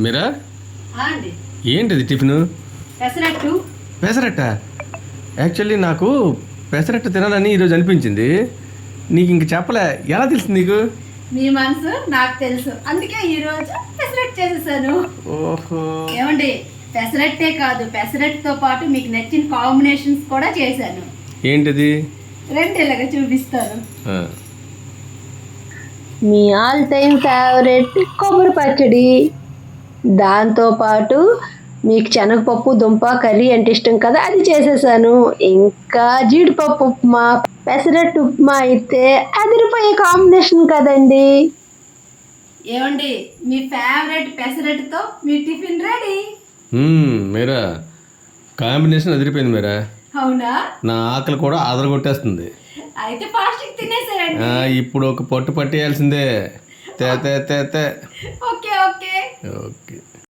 మీరా అండి ఏంటిది tiffin? Pesarattu. Pesarattu? Actually నాకు పెసరట్ట తినాలని ఈరోజు అనిపించింది. నీకు ఇంక చెప్పలే, ఎలా తెలిసింది నీకు? మీ మనసు నాకు తెలుసు, అందుకే ఈరోజు పెసరట్టు చేసేసాను. ఓహో. ఏమండి, పెసరట్టే కాదు, పెసరట్టుతో పాటు మీకు నచ్చిన కాంబినేషన్స్ కూడా చేశాను. ఏంటిది? రెండు ఇలాగ చూపిస్తాను. ఆ. మీ ఆల్ టైమ్ ఫేవరెట్ కొబ్బరి పచ్చడి, దాంతోపాటు మీకు శనగపప్పు దుంప కర్రీ అంటే ఇష్టం కదా, అది చేసేసాను. ఇంకా జీడిపప్పు ఉప్మా, పెసరట్టు ఉప్మా అయితే అదిరిపోయే కాంబినేషన్ కదండి. ఏమండి, మీ ఫేవరెట్ పెసరట్టుతో మీ టిఫిన్ రెడీ. మీరా కాంబినేషన్ అదిరిపోయింది మీరా. అవునా? నా ఆకలి కూడా ఆదరగొట్టేస్తుంది. అయితే ఫాస్ట్గా తినేసేయండి. ఇప్పుడు ఒక పట్టు పట్టేయాల్సిందే. తే తే తే తే. Okay okay. ఓకే.